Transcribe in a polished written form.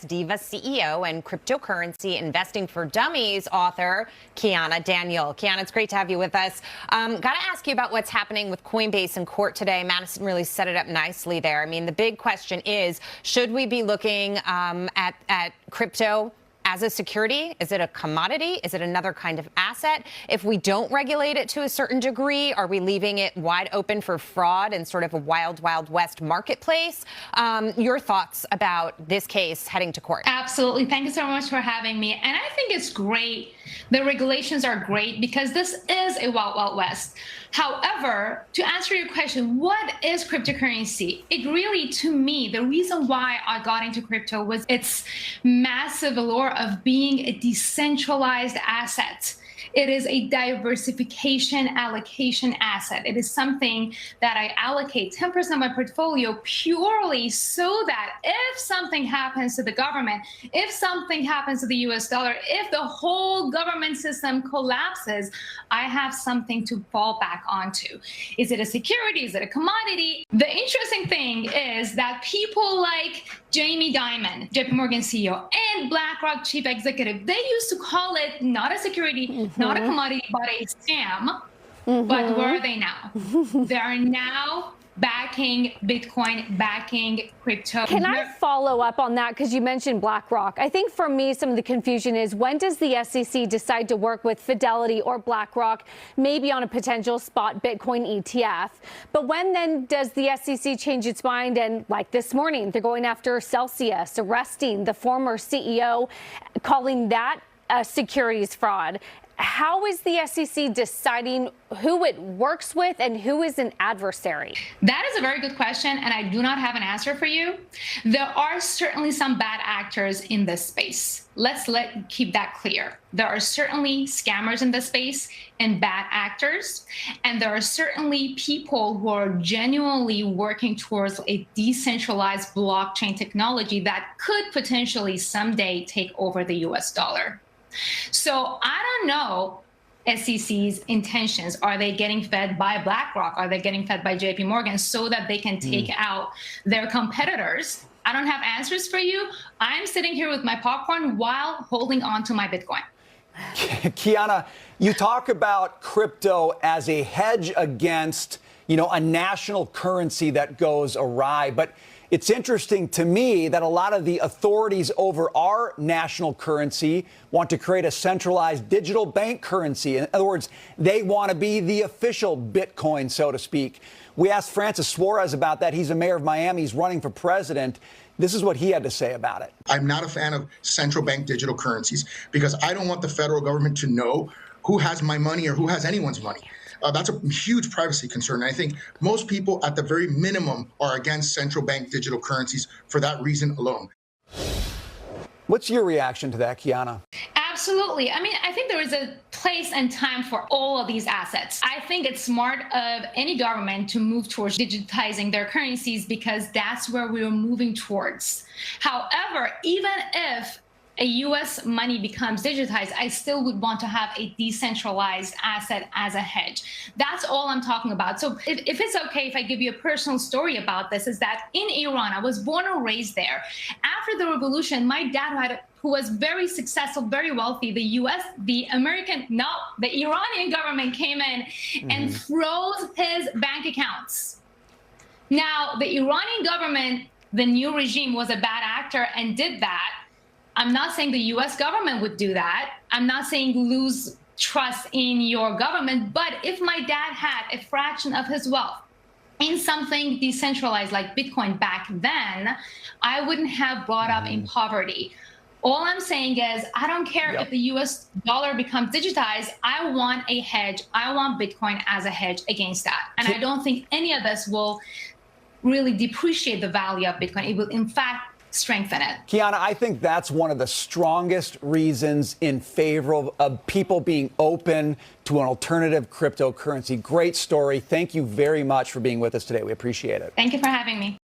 Diva CEO and cryptocurrency investing for dummies author Kiana Daniel. Kiana, it's great to have you with us. Got to ask you about what's happening with Coinbase in court today. Madison really set it up nicely there. I mean, the big question is, should we be looking at crypto as a security? Is it a commodity? Is it another kind of asset? If we don't regulate it to a certain degree, are we leaving it wide open for fraud and sort of a wild, wild west marketplace? Your thoughts about this case heading to court? Absolutely. Thank you so much for having me. And I think it's great. The regulations are great because this is a wild, wild west. However, to answer your question, what is cryptocurrency? It really, to me, the reason why I got into crypto was its massive allure of being a decentralized asset. It is a diversification allocation asset. It is something that I allocate 10% of my portfolio purely so that if something happens to the government, if something happens to the US dollar, if the whole government system collapses, I have something to fall back onto. Is it a security? Is it a commodity? The interesting thing is that people like Jamie Dimon, JP Morgan CEO, and BlackRock chief executive, they used to call it not a security, not a commodity, but a scam. But where are they now? They are now backing Bitcoin, backing crypto. Can I follow up on that? Because you mentioned BlackRock. I think for me, some of the confusion is, when does the SEC decide to work with Fidelity or BlackRock, maybe on a potential spot Bitcoin ETF? But when then does the SEC change its mind? And like this morning, they're going after Celsius, arresting the former CEO, calling that a securities fraud. How is the SEC deciding who it works with and who is an adversary? That is a very good question, and I do not have an answer for you. There are certainly some bad actors in this space. Let's keep that clear. There are certainly scammers in this space and bad actors, and there are certainly people who are genuinely working towards a decentralized blockchain technology that could potentially someday take over the US dollar. So I don't know SEC's intentions. Are they getting fed by BlackRock? Are they getting fed by JP Morgan so that they can take out their competitors? I don't have answers for you. I'm sitting here with my popcorn while holding on to my Bitcoin. Kiana, you talk about crypto as a hedge against, a national currency that goes awry. But it's interesting to me that a lot of the authorities over our national currency want to create a centralized digital bank currency. In other words, they want to be the official Bitcoin, so to speak. We asked Francis Suarez about that. He's a mayor of Miami. He's running for president. This is what he had to say about it. I'm not a fan of central bank digital currencies because I don't want the federal government to know who has my money or who has anyone's money. That's a huge privacy concern. And I think most people, at the very minimum, are against central bank digital currencies for that reason alone. What's your reaction to that, Kiana? Absolutely. I mean, I think there is a place and time for all of these assets. I think it's smart of any government to move towards digitizing their currencies because that's where we are moving towards. However, even if a U.S. money becomes digitized, I still would want to have a decentralized asset as a hedge. That's all I'm talking about. So if it's okay if I give you a personal story about this, is that in Iran, I was born and raised there. After the revolution, my dad who was very successful, very wealthy, the Iranian government came in and froze his bank accounts. Now, the Iranian government, the new regime, was a bad actor and did that. I'm not saying the US government would do that. I'm not saying lose trust in your government. But if my dad had a fraction of his wealth in something decentralized like Bitcoin back then, I wouldn't have brought up in poverty. All I'm saying is, I don't care if the US dollar becomes digitized. I want a hedge. I want Bitcoin as a hedge against that. And I don't think any of this will really depreciate the value of Bitcoin. It will, in fact, strengthen it. Kiana, I think that's one of the strongest reasons in favor of people being open to an alternative cryptocurrency. Great story. Thank you very much for being with us today. We appreciate it. Thank you for having me.